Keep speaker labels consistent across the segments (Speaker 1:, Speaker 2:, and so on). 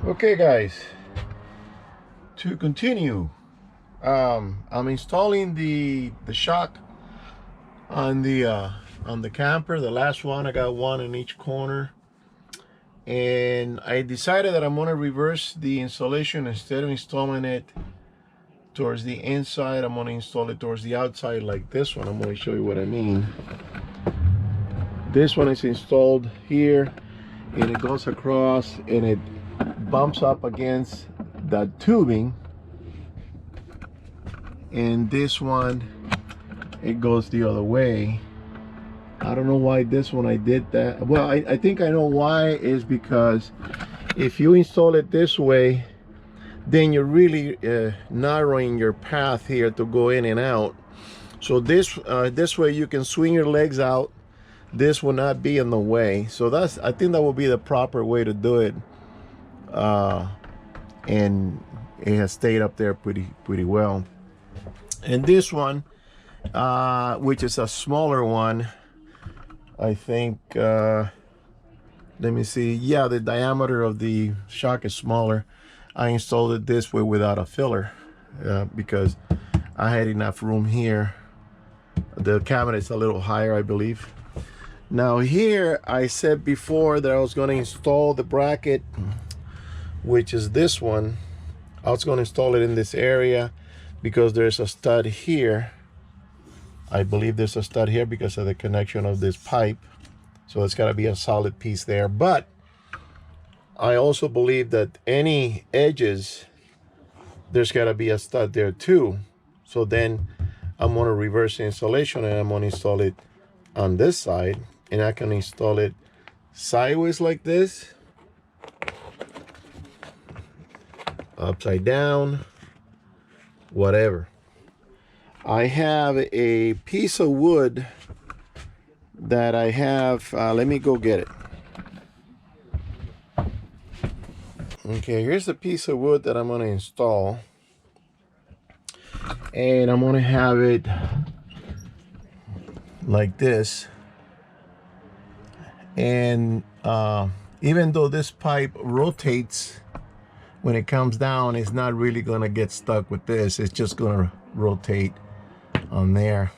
Speaker 1: Okay guys, to continue, I'm installing the shock on the camper, the last one. I got one in each corner, and I decided that I'm going to reverse the installation. Instead of installing it towards the inside, I'm going to install it towards the outside like this one. I'm going to show you what I mean. This one is installed here, and it goes across and it bumps up against the tubing, and this one, it goes the other way. I don't know why this one I did that. Well, I think I know why. Is because if you install it this way, then you're really narrowing your path here to go in and out. So this way you can swing your legs out. This will not be in the way. So I think that will be the proper way to do it. And it has stayed up there pretty well. And this one, which is a smaller one, I think, let me see, yeah, the diameter of the shock is smaller. I installed it this way without a filler because I had enough room here. The cabinet's a little higher, I believe. Now here, I said before that I was going to install the bracket, which is this one. I was going to install it in this area because there's a stud here. I believe there's a stud here because of the connection of this pipe. So it's got to be a solid piece there. But I also believe that any edges, there's got to be a stud there too. So then I'm going to reverse the installation and I'm going to install it on this side. And I can install it sideways like this, upside down, whatever. I have a piece of wood that I have, let me go get it. Okay, here's a piece of wood that I'm going to install, and I'm going to have it like this. And even though this pipe rotates when it comes down, it's not really going to get stuck with this. It's just going to rotate on there.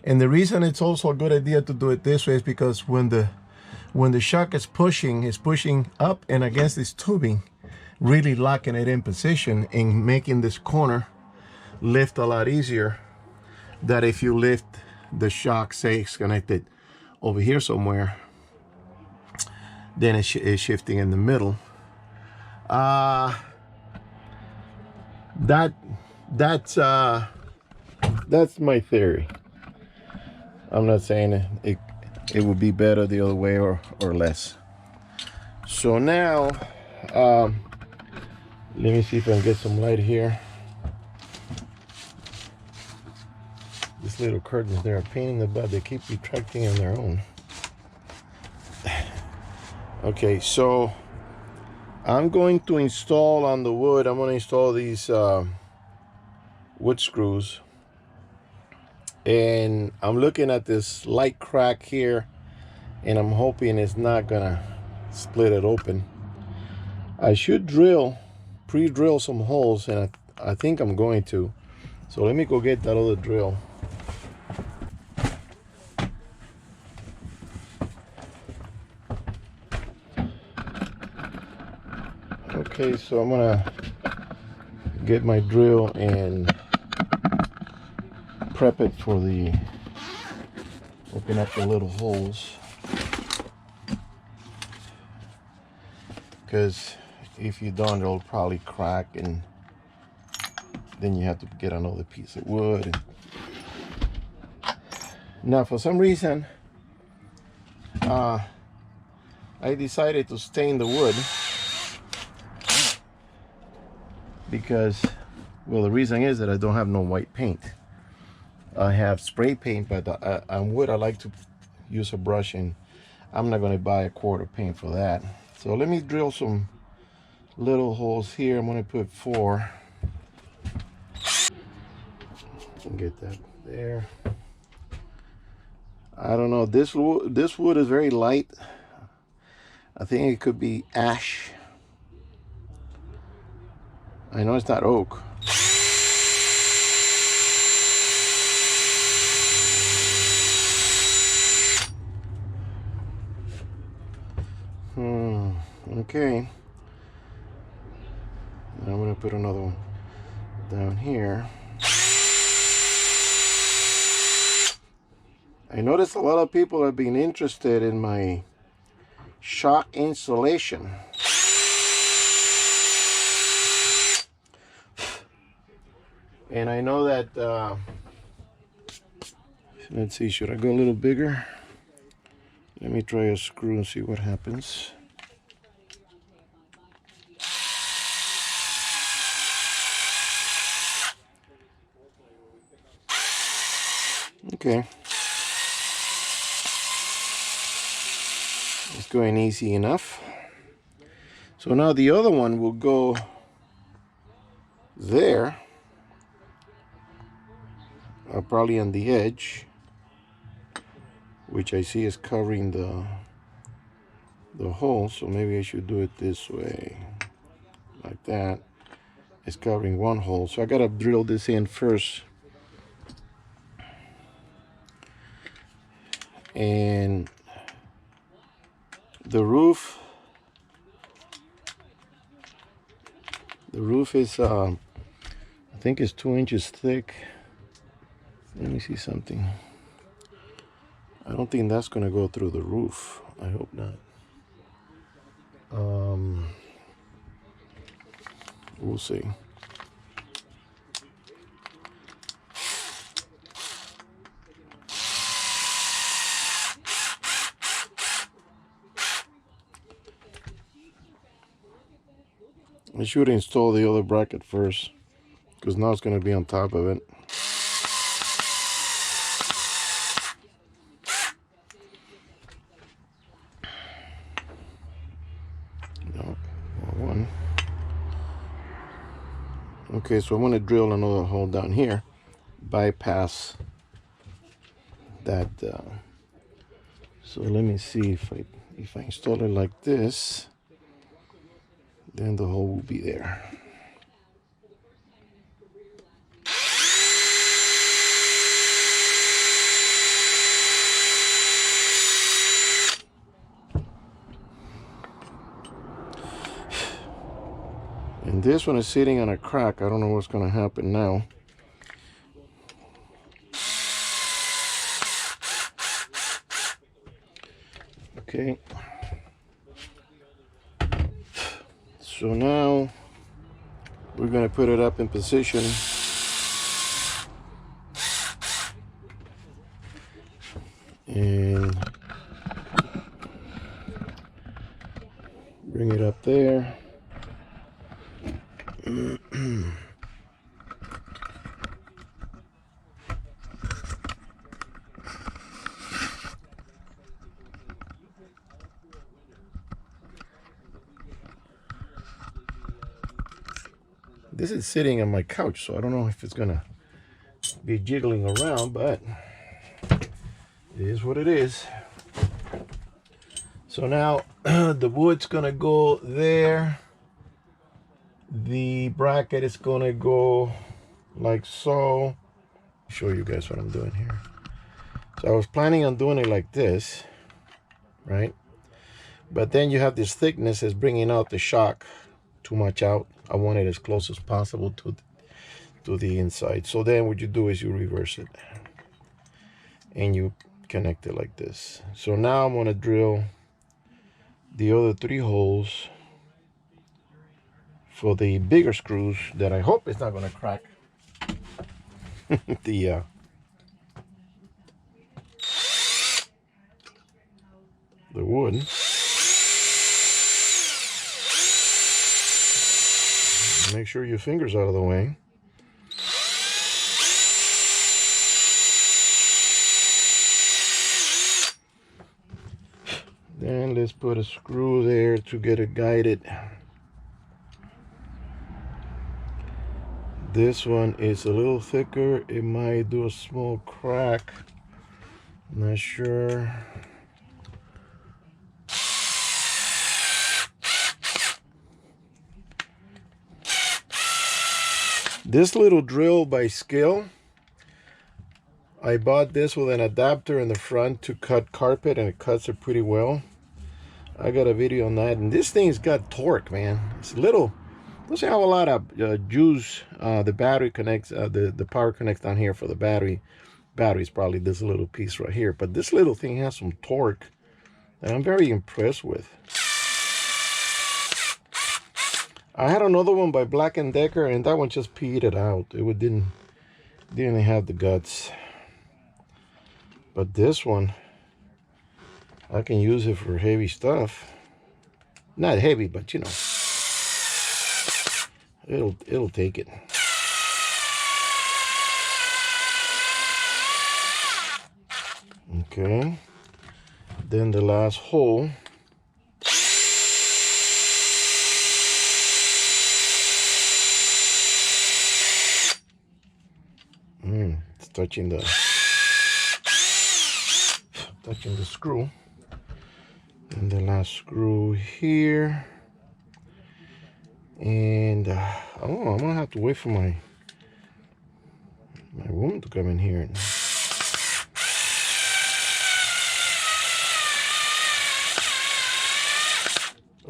Speaker 1: And the reason it's also a good idea to do it this way is because when the shock is pushing up and against this tubing, really locking it in position and making this corner lift a lot easier than if you lift the shock, say it's connected over here somewhere, then it's shifting in the middle. That's my theory. I'm not saying it would be better the other way or less. So now, let me see if I can get some light here. These little curtains, they're a pain in the butt. They keep retracting on their own. Okay, so I'm going to install on the wood, I'm going to install these wood screws. And I'm looking at this light crack here, and I'm hoping it's not gonna split it open. I should pre-drill some holes, and I think I'm going to. So let me go get that other drill. Okay, so I'm gonna get my drill and prep it for the open up the little holes, because if you don't, it'll probably crack, and then you have to get another piece of wood. Now for some reason I decided to stain the wood because, well, the reason is that I don't have no white paint. I have spray paint, but on wood I like to use a brush, and I'm not going to buy a quart of paint for that. So let me drill some little holes here. I'm going to put 4. Get that there. I don't know, this wood is very light. I think it could be ash. I know it's not oak. Okay. Now I'm gonna put another one down here. I noticed a lot of people have been interested in my shock insulation. And I know that, let's see, should I go a little bigger? Let me try a screw and see what happens. Okay. It's going easy enough. So now the other one will go there, probably on the edge, which I see is covering the hole. So maybe I should do it this way, like that. It's covering one hole, so I gotta drill this in first. And the roof is I think it's 2 inches thick. Let me see something. I don't think that's gonna go through the roof. I hope not. We'll see. I should install the other bracket first, because now it's going to be on top of it. No, wrong one. Okay, so I'm going to drill another hole down here, bypass that. So let me see if I install it like this, then the hole will be there. And this one is sitting on a crack. I don't know what's going to happen now. Okay. So now we're going to put it up in position. And bring it up there. This is sitting on my couch, so I don't know if it's gonna be jiggling around, but it is what it is. So now the wood's gonna go there. The bracket is gonna go like so. Show you guys what I'm doing here. So I was planning on doing it like this, right? But then you have this thickness is bringing out the shock too much out. I want it as close as possible to the inside. So then what you do is you reverse it and you connect it like this. So now I'm gonna drill the other 3 holes for the bigger screws that I hope it's not gonna crack the wood. Make sure your finger's out of the way. Then let's put a screw there to get it guided. This one is a little thicker. It might do a small crack. Not sure. This little drill by Skill, I bought this with an adapter in the front to cut carpet, and it cuts it pretty well. I got a video on that, and this thing's got torque, man. It's little, doesn't have a lot of juice. The battery connects, the power connects down here for the battery. Battery's probably this little piece right here, but this little thing has some torque that I'm very impressed with. I had another one by Black & Decker, and that one just peed it out. It didn't have the guts. But this one, I can use it for heavy stuff. Not heavy, but you know, it'll take it. Okay. Then the last hole. It's touching the screw. And the last screw here. And oh, I'm gonna have to wait for my woman to come in here.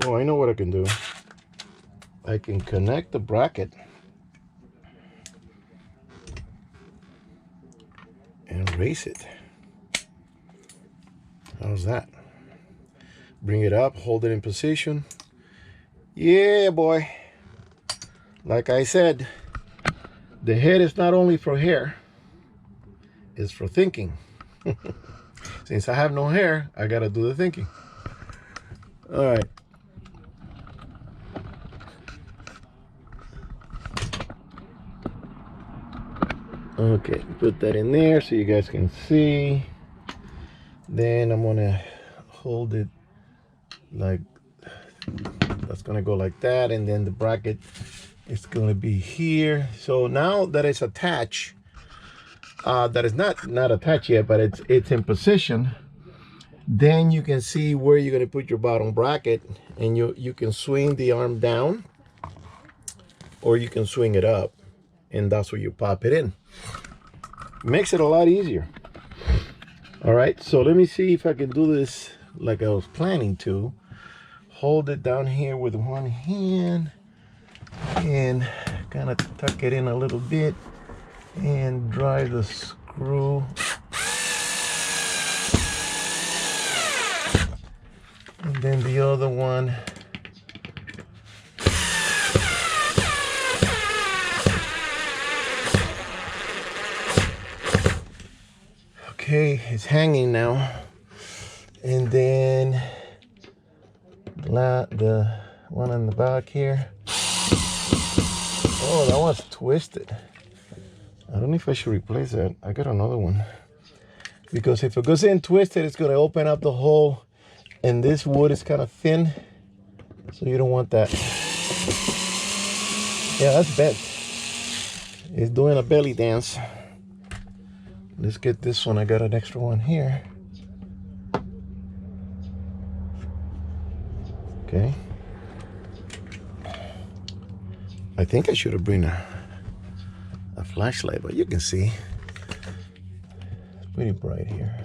Speaker 1: Oh, I know what I can do. I can connect the bracket and raise it. How's that? Bring it up, hold it in position. Yeah, boy. Like I said, the head is not only for hair, it's for thinking. Since I have no hair, I gotta do the thinking. All right. Okay, put that in there so you guys can see. Then I'm gonna hold it like, that's gonna go like that, and then the bracket is gonna be here. So now that it's attached, that is not attached yet, but it's in position, then you can see where you're gonna put your bottom bracket, and you can swing the arm down, or you can swing it up, and that's where you pop it in. Makes it a lot easier. All right, so let me see if I can do this like I was planning to. Hold it down here with one hand and kind of tuck it in a little bit and drive the screw. And then the other one. Okay, it's hanging now. And then the one on the back here. Oh, that one's twisted. I don't know if I should replace that. I got another one. Because if it goes in twisted, it's going to open up the hole. And this wood is kind of thin. So you don't want that. Yeah, that's bent. It's doing a belly dance. Let's get this one. I got an extra one here. Okay. I think I should have bring a flashlight, but you can see. It's pretty bright here.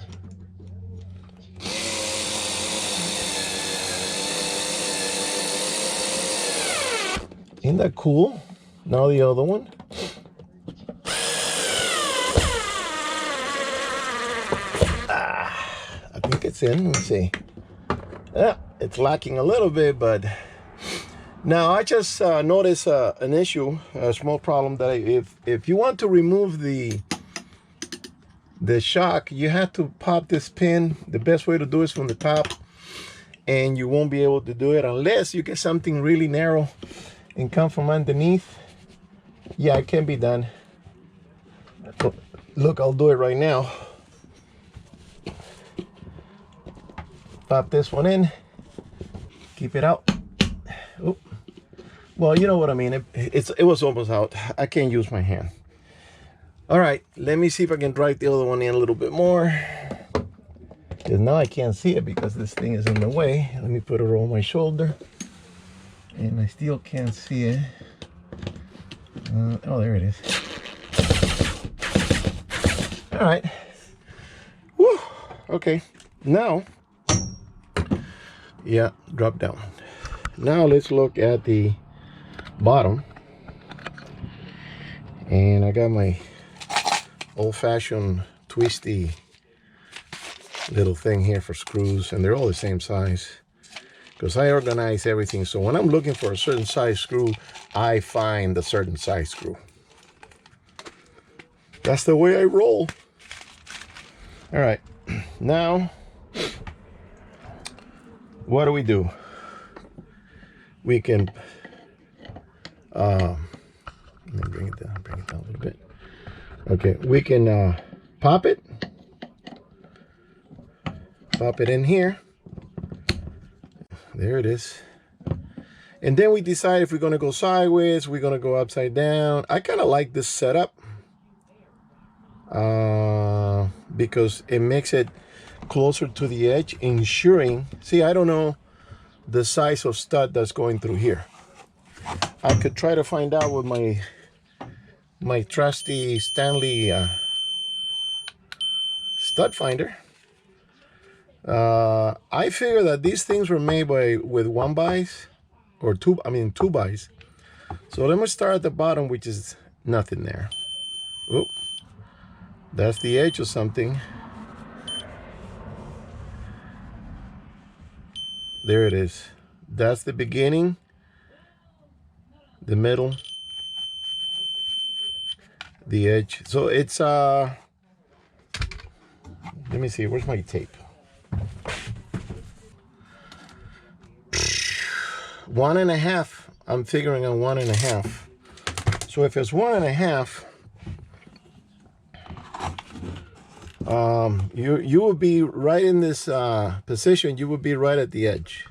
Speaker 1: Isn't that cool? Now the other one. I think it's in. Let's see. Yeah, it's lacking a little bit, but now I just noticed an issue, a small problem, that if you want to remove the shock, you have to pop this pin. The best way to do it is from the top, and you won't be able to do it unless you get something really narrow and come from underneath. Yeah, it can be done. Look, I'll do it right now. Pop this one in, keep it out. Oop. Well, you know what I mean. It was almost out. I can't use my hand. All right, let me see if I can drag the other one in a little bit more. Because now I can't see it because this thing is in the way. Let me put it on my shoulder. And I still can't see it. Oh, there it is. All right. Woo. Okay. Now, yeah, drop down. Now let's look at the bottom. And I got my old-fashioned twisty little thing here for screws, and they're all the same size because I organize everything. So when I'm looking for a certain size screw, I find a certain size screw. That's the way I roll. All right, now what do? We can let me bring it down a little bit. Okay, we can pop it in here. There it is. And then we decide if we're going to go sideways, we're going to go upside down. I kind of like this setup because it makes it closer to the edge, ensuring, see, I don't know the size of stud that's going through here. I could try to find out with my trusty Stanley stud finder. I figure that these things were made with 1-bys or 2-bys. So let me start at the bottom, which is nothing there. Oh, that's the edge of something. There it is. That's the beginning, the middle, the edge. So it's let me see, where's my tape? 1.5. I'm figuring on 1.5. So if it's 1.5, you will be right in this position. You will be right at the edge,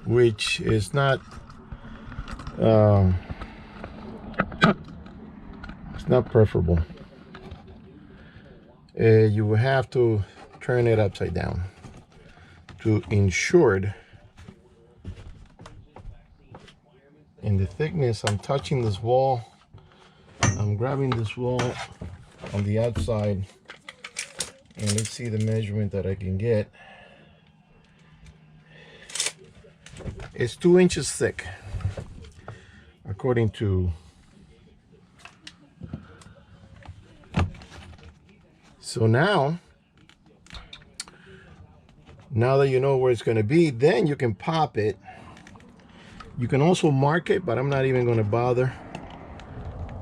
Speaker 1: which is not it's not preferable. You will have to turn it upside down to ensure. In the thickness, I'm touching this wall. I'm grabbing this wall on the outside, and let's see the measurement that I can get. It's 2 inches thick, according to. So now that you know where it's going to be, then you can pop it. You can also mark it, but I'm not even going to bother.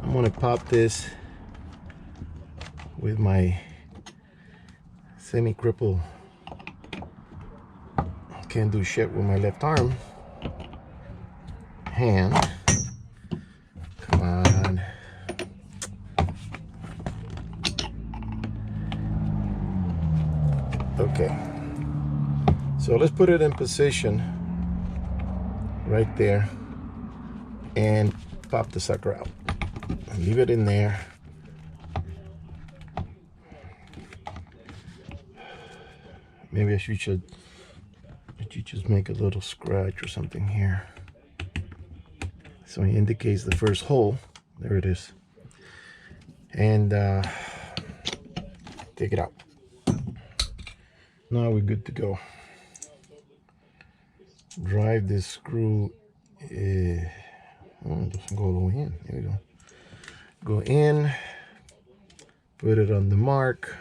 Speaker 1: I'm going to pop this with my semi-crippled, can't do shit with my left arm, hand. Come on. Okay. So let's put it in position right there and pop the sucker out. Leave it in there. Maybe I should just make a little scratch or something here. So it indicates the first hole. There it is. And take it out. Now we're good to go. Drive this screw. Oh, it doesn't go all the way in. There we go. Go in. Put it on the mark.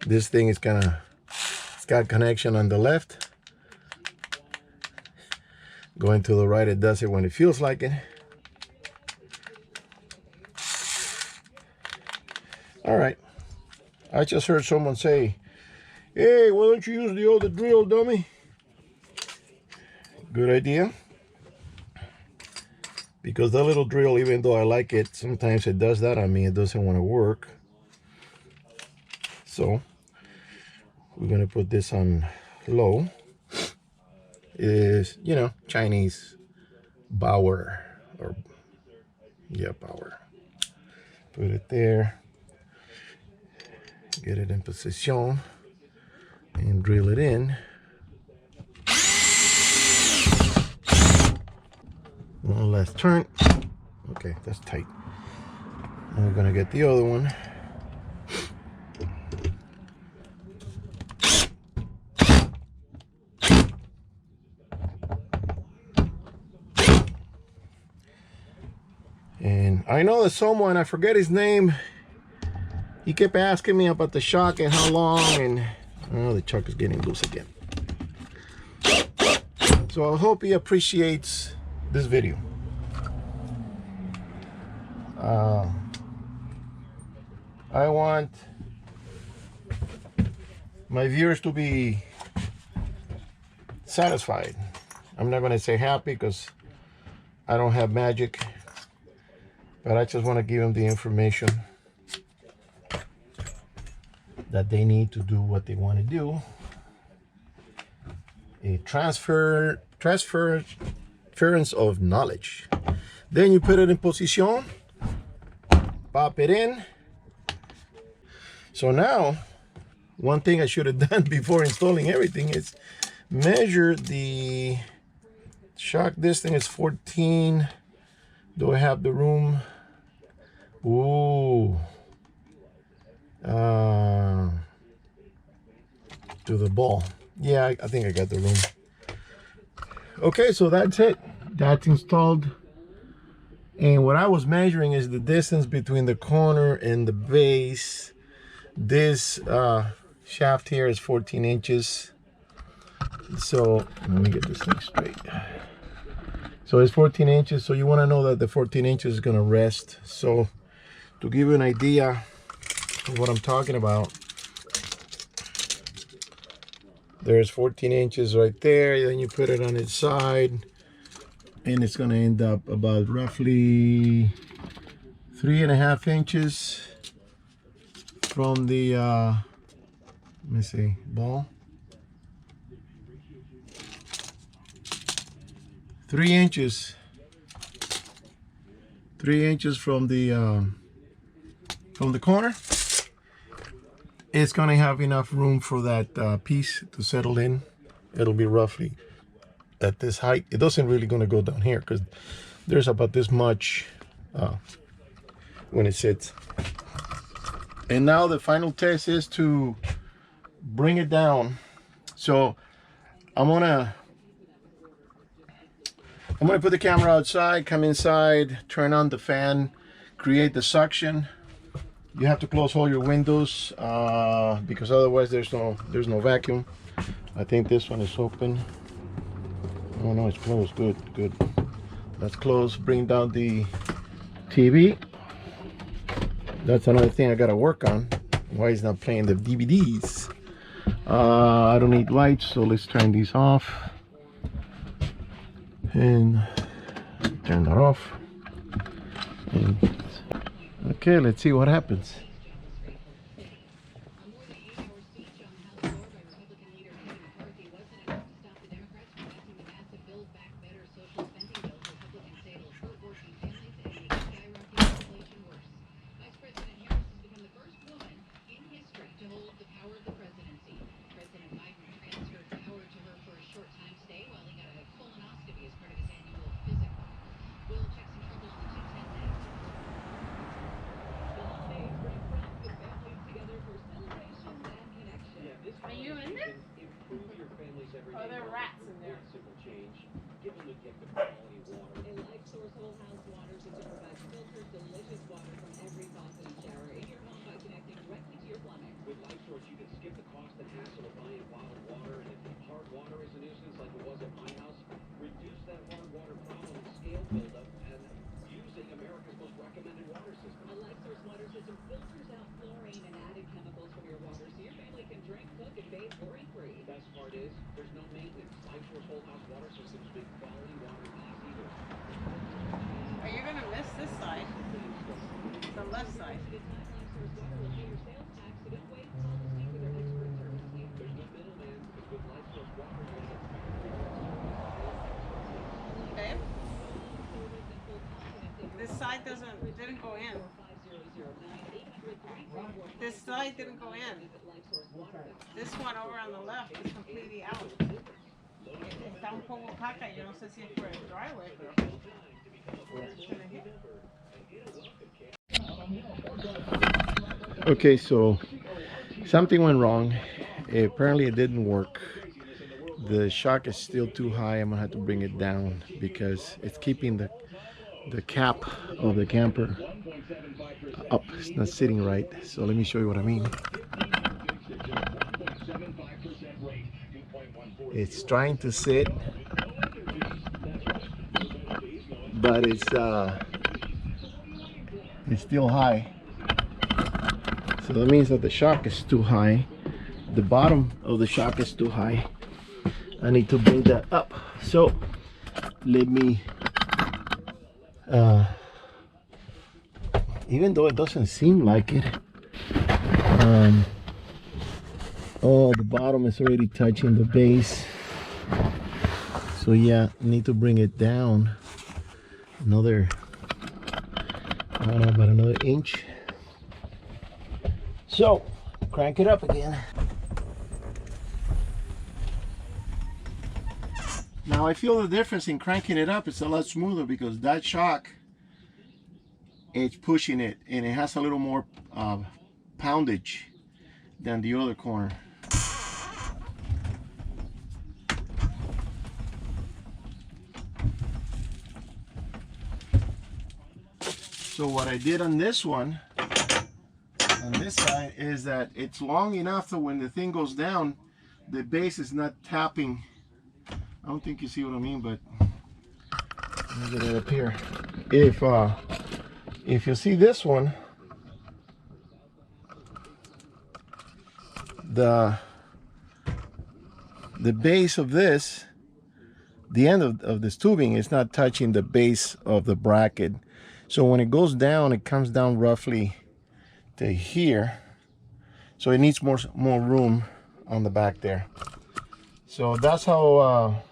Speaker 1: This thing is it's got connection on the left. Going to the right, it does it when it feels like it. All right. I just heard someone say, hey, why don't you use the other drill, dummy? Good idea. Because that little drill, even though I like it, sometimes it does that on me. It doesn't want to work. So we're going to put this on low. Is, you know, Chinese Bauer, or yeah, Bauer. Put it there. Get it in position. and drill it in. One last turn. Okay, that's tight. And we're gonna get the other one. And I know that someone, I forget his name, he kept asking me about the shock and how long, and oh, the chuck is getting loose again. So I hope he appreciates this video. I want my viewers to be satisfied. I'm not going to say happy because I don't have magic, but I just want to give them the information that they need to do what they want to do. A transference of knowledge. Then you put it in position, pop it in. So now, one thing I should have done before installing everything is measure the shock. This thing is 14. Do I have the room? Ooh. To the ball. Yeah, I think I got the room. Okay, so that's it. That's installed. And what I was measuring is the distance between the corner and the base. This shaft here is 14 inches. So let me get this thing straight. So it's 14 inches. So you want to know that the 14 inches is going to rest. So to give you an idea of what I'm talking about, there's 14 inches right there. Then you put it on its side, and it's going to end up about roughly 3.5 inches from the let me see, ball. 3 inches. 3 inches from the corner. It's gonna have enough room for that piece to settle in. It'll be roughly at this height. It doesn't really gonna go down here because there's about this much when it sits. And now the final test is to bring it down. So I'm gonna put the camera outside, come inside, turn on the fan, create the suction. You have to close all your windows because otherwise there's no vacuum. I think this one is open. Oh no, it's closed. Good, good. That's closed. Bring down the TV. That's another thing I gotta work on. Why is not playing the DVDs? I don't need lights, so let's turn these off and turn that off. And okay, let's see what happens.
Speaker 2: Are you in there? Oh, there are rats in there. Give them the gift of quality water. A Life Source Whole House Water System provides filtered, delicious water from every faucet and shower in your home by connecting directly to your plumbing. With Life Source, you can skip the cost and hassle of buying bottled water, and if hard water is a nuisance like it was at my house, reduce that hard water problem and scale buildup and using America's most recommended water system. A Life Source water system filters out fluorine and added chemicals from your water so your family can drink, cook, and bathe worry-free. The best part is there's no maintenance. Life Source Whole House water systems make quality water easy.
Speaker 3: Are you going to miss this side? The left side. Babe? This side didn't go in. This side didn't go in. This one over on the left is completely out. Está un poco caca. Yo no sé si es por el driveway, pero it's gonna hit.
Speaker 1: Okay, so something went wrong. Apparently it didn't work. The shock is still too high. I'm gonna have to bring it down because it's keeping the cap of the camper up. It's not sitting right. So let me show you what I mean. It's trying to sit, but it's still high. So that means that the shock is too high. The bottom of the shock is too high. I need to bring that up. So let me, even though it doesn't seem like it, oh, the bottom is already touching the base. So yeah, I need to bring it down another, I don't know, about another inch. So crank it up again. Now I feel the difference in cranking it up. It's a lot smoother because that shock, it's pushing it and it has a little more poundage than the other corner. So what I did on this one, on this side, is that it's long enough so when the thing goes down, the base is not tapping. I don't think you see what I mean, but let me get it up here. If you see this one, the base of this, the end of this tubing is not touching the base of the bracket. So when it goes down, it comes down roughly to here. So it needs more room on the back there. So that's how,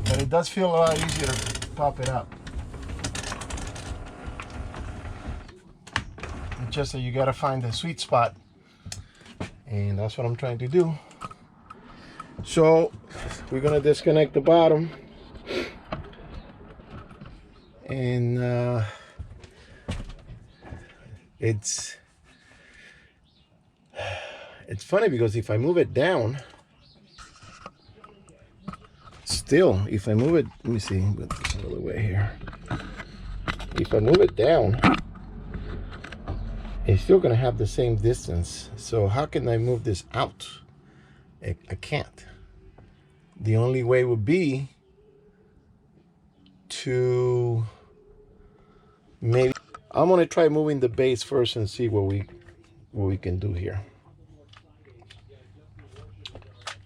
Speaker 1: but it does feel a lot easier to pop it up. It's just that you gotta find the sweet spot. And that's what I'm trying to do. So we're gonna disconnect the bottom. And it's funny because if I move it down, still, if I move it, let me see, put this another way here. If I move it down, it's still gonna have the same distance. So how can I move this out? I can't. The only way would be to maybe, I'm gonna try moving the base first and see what we can do here.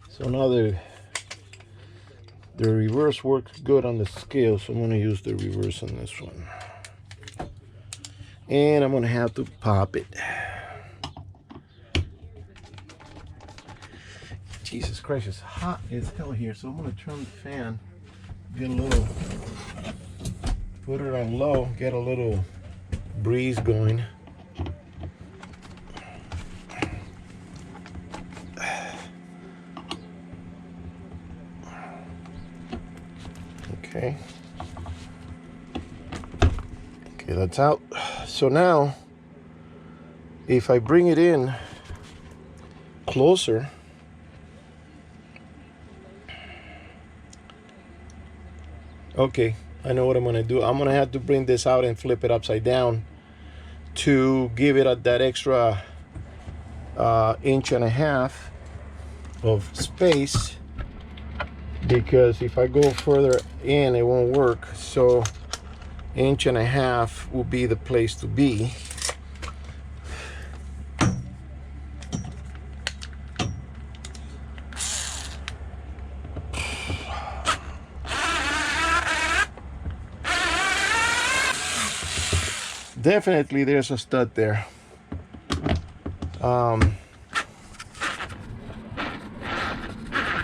Speaker 1: So now the reverse works good on the scale, so I'm gonna use the reverse on this one. And I'm gonna have to pop it. Jesus Christ, it's hot as hell here, so I'm gonna turn the fan, get a little, put it on low, get a little breeze going. Okay. Okay, that's out. So now, if I bring it in closer, okay, I know what I'm gonna do. I'm gonna have to bring this out and flip it upside down to give it that extra inch and a half of space, because if I go further in it won't work. So inch and a half will be the place to be. Definitely there's a stud there.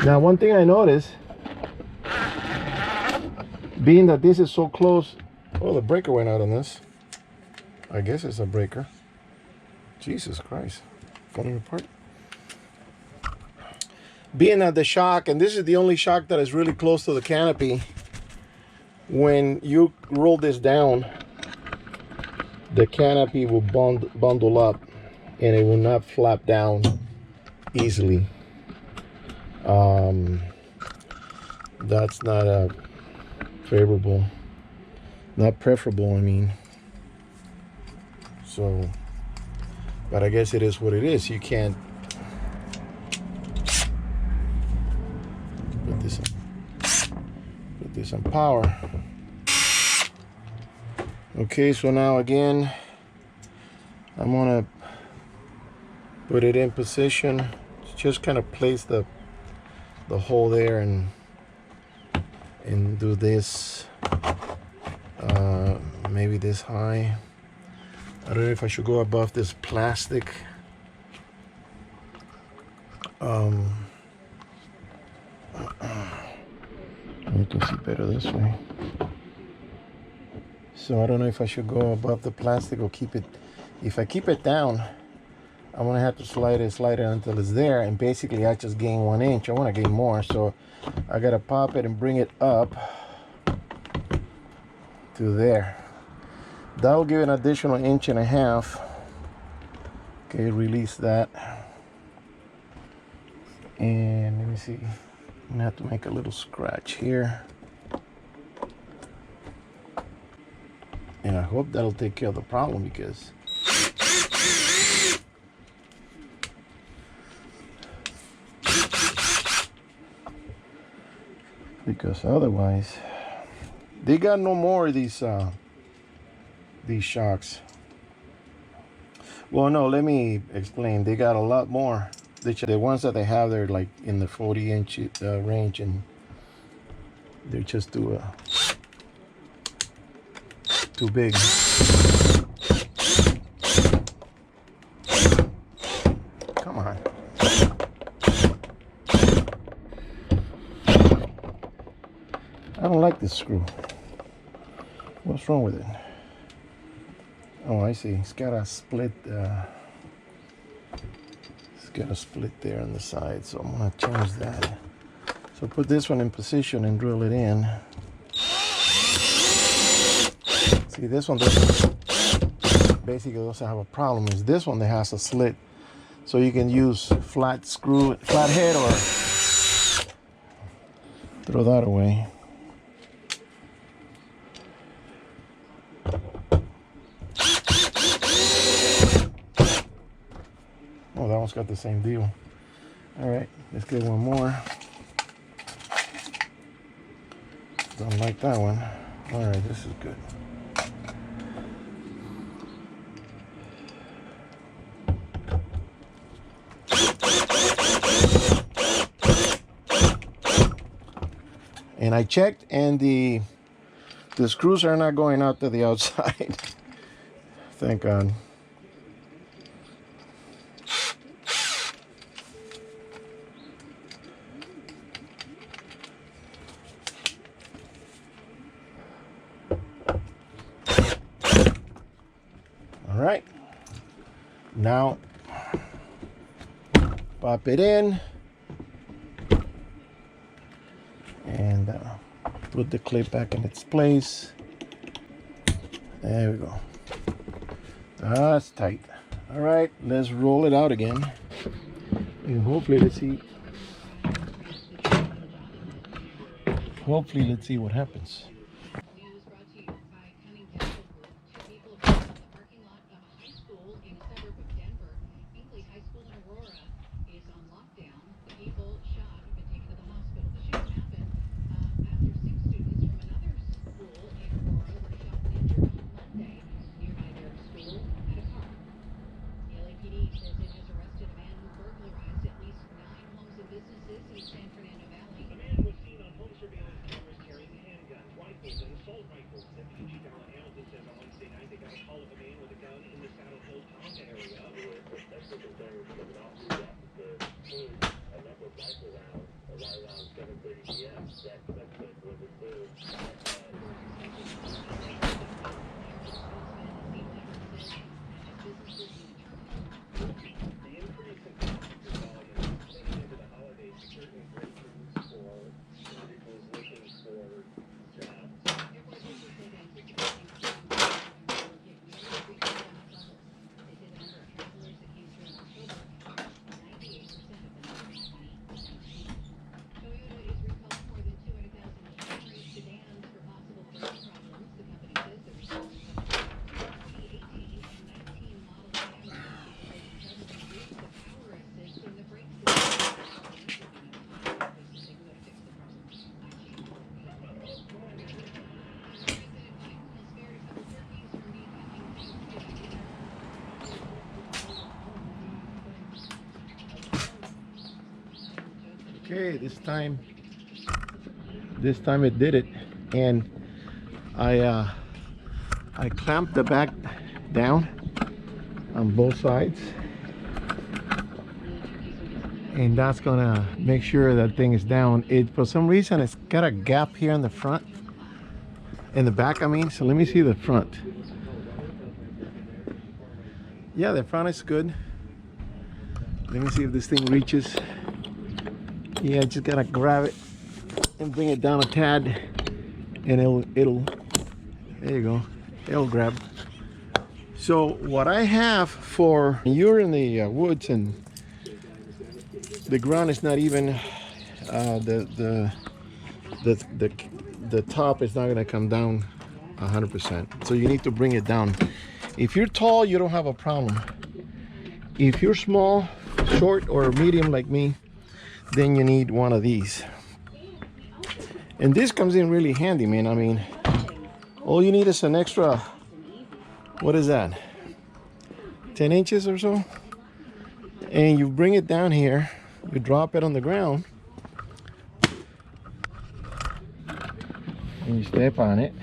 Speaker 1: Now one thing I noticed, being that this is so close, oh, the breaker went out on this. I guess it's a breaker. Jesus Christ. Falling apart. Being at the shock, and this is the only shock that is really close to the canopy, when you roll this down, the canopy will bundle up and it will not flap down easily. That's not favorable, not preferable, I mean. So, but I guess it is what it is. You can't put this on power. Okay, so now again, I'm gonna put it in position. Just kind of place the hole there and do this. Maybe this high. I don't know if I should go above this plastic. You can see better this way. So I don't know if I should go above the plastic or keep it. If I keep it down, I'm gonna have to slide it until it's there, and basically I just gain 1 inch. I want to gain more, so I gotta pop it and bring it up to there. That'll give an additional 1.5 inches. Okay, release that, and let me see. I'm gonna have to make a little scratch here, and I hope that'll take care of the problem, because otherwise they got no more of these shocks. Well, no, let me explain. They got a lot more. The ones that they have, they're like in the 40-inch range, and they're just too big. Come on. I don't like this screw. What's wrong with it? Oh, I see. It's got a split. It's got a split there on the side, so I'm gonna change that. So put this one in position and drill it in. See, this one basically doesn't have a problem. Is this one that has a slit, so you can use flat head, or throw that away. Oh, that one's got the same deal. All right, let's get one more. Don't like that one. All right, this is good. And I checked, and the screws are not going out to the outside. Thank God. All right. Now, pop it in. And put the clip back in its place. There we go. That's tight. All right, let's roll it out again, and hopefully let's see what happens.
Speaker 2: News brought to you by Cunning Chemical Group. 2 people have died in the parking lot of a high school in a suburb of Denver. Hinkley High School in Aurora is on lockdown. The people shot have been taken to the hospital. The shooting happened after 6 students from another school in Aurora were shot and injured on Monday nearby their school at a park. The LAPD says it has arrested a man who burglarized at least 9 homes and businesses in San Fernando Valley.
Speaker 4: The man was seen on home surveillance cameras carrying handguns, rifles, and assault rifles. Deputy Chief Alan Hamilton says on Wednesday night they got a call of a man with a gun in the Saddle Hill Tonga area. That's the concern from an officer heard a number of rifle rounds right around 7:30 p.m. That suspect was observed.
Speaker 1: Okay, this time it did it, and I clamped the back down on both sides, and that's gonna make sure that thing is down. It, for some reason, it's got a gap here in the front, in the back I mean. So let me see the front. Yeah, the front is good. Let me see if this thing reaches. Yeah, just gotta grab it and bring it down a tad, and it'll there you go, it'll grab. So what I have for, you're in the woods and the ground is not even the top is not going to come down 100%, so you need to bring it down. If you're tall, you don't have a problem. If you're small, short, or medium like me, then you need one of these, and this comes in really handy, man. I mean, all you need is an extra, what is that, 10 inches or so, and you bring it down here, you drop it on the ground, and you step on it,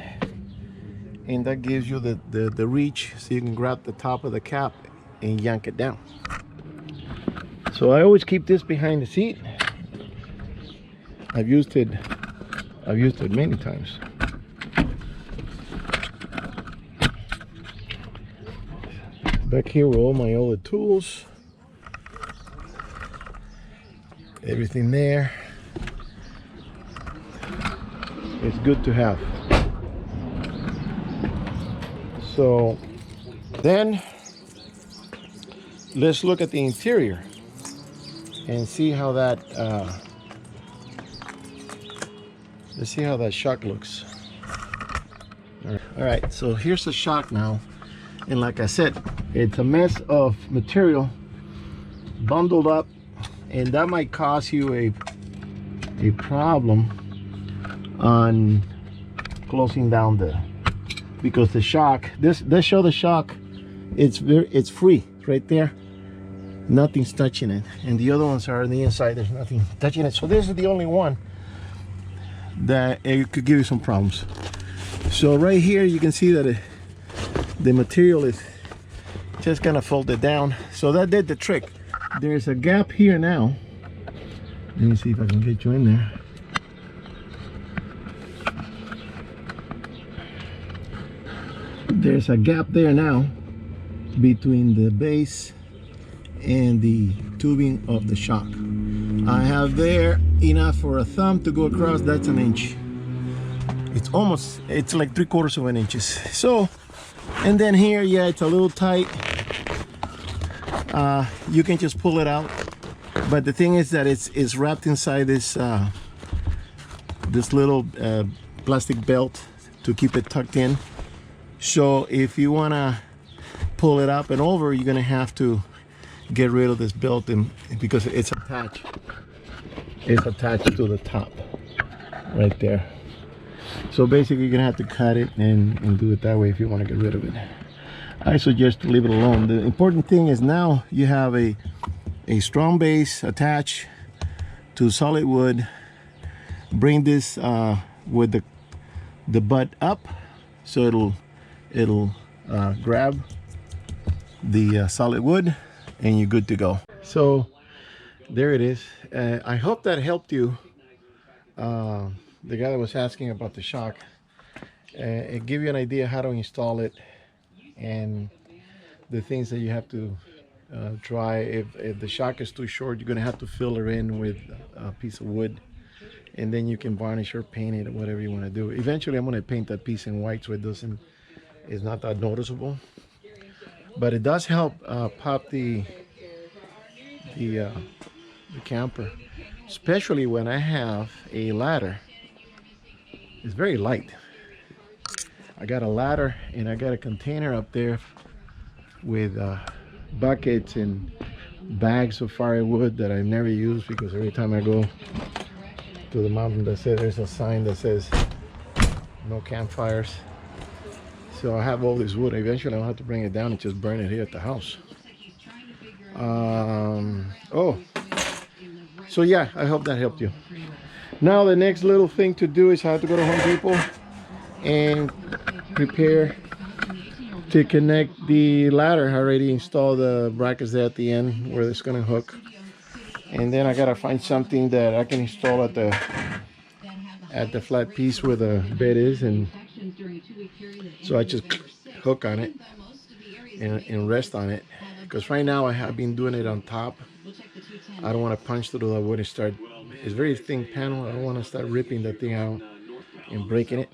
Speaker 1: and that gives you the reach, so you can grab the top of the cap and yank it down. So I always keep this behind the seat. I've used it many times. Back here with all my other tools, everything there. It's good to have. So then let's look at the interior and see how that let's see how that shock looks. All right, so here's the shock now, and like I said, it's a mess of material bundled up, and that might cause you a problem on closing down because the shock, let's show the shock, it's free right there, nothing's touching it, and the other ones are on the inside, there's nothing touching it. So this is the only one that it could give you some problems. So right here you can see that the material is just kind of folded down, so that did the trick. There's a gap here now. Let me see if I can get you in there. There's a gap there now between the base and the tubing of the shock. I have there enough for a thumb to go across. That's an inch. It's like 3/4 of an inch. So, and then here, yeah, it's a little tight. You can just pull it out, but the thing is that it's wrapped inside this this little plastic belt to keep it tucked in. So if you want to pull it up and over, you're gonna have to get rid of this belt, and because it's attached to the top right there. So basically you're gonna have to cut it and do it that way if you want to get rid of it. I suggest to leave it alone. The important thing is now you have a strong base attached to solid wood. Bring this with the butt up, so it'll grab the solid wood, and you're good to go. So there it is. I hope that helped you. The guy that was asking about the shock, it give you an idea how to install it and the things that you have to try. If the shock is too short, you're gonna have to fill her in with a piece of wood, and then you can varnish or paint it or whatever you want to do. Eventually I'm going to paint that piece in white so it's not that noticeable, but it does help pop the camper, especially when I have a ladder. It's very light. I got a ladder and I got a container up there with buckets and bags of firewood that I've never used, because every time I go to the mountain, there's a sign that says no campfires. So I have all this wood. Eventually I'll have to bring it down and just burn it here at the house. Oh, So yeah, I hope that helped you. Now the next little thing to do is I have to go to Home Depot and prepare to connect the ladder. I already installed the brackets there at the end where it's gonna hook. And then I gotta find something that I can install at the flat piece where the bed is, and so I just hook on it and rest on it. Because right now I have been doing it on top. I don't want to punch through the wood and start. It's very thin panel. I don't want to start ripping that thing out and breaking it.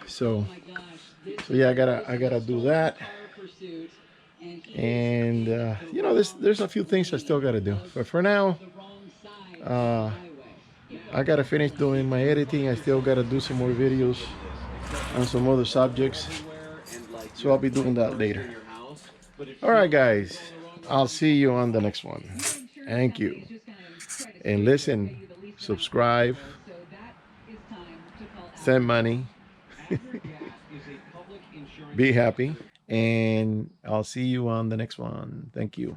Speaker 1: So yeah, I gotta do that. And you know, there's a few things I still gotta do. But for now, I gotta finish doing my editing. I still gotta do some more videos on some other subjects. So I'll be doing that later. All right, guys. I'll see you on the next one. Thank you. And listen, subscribe, send money, be happy, and I'll see you on the next one. Thank you.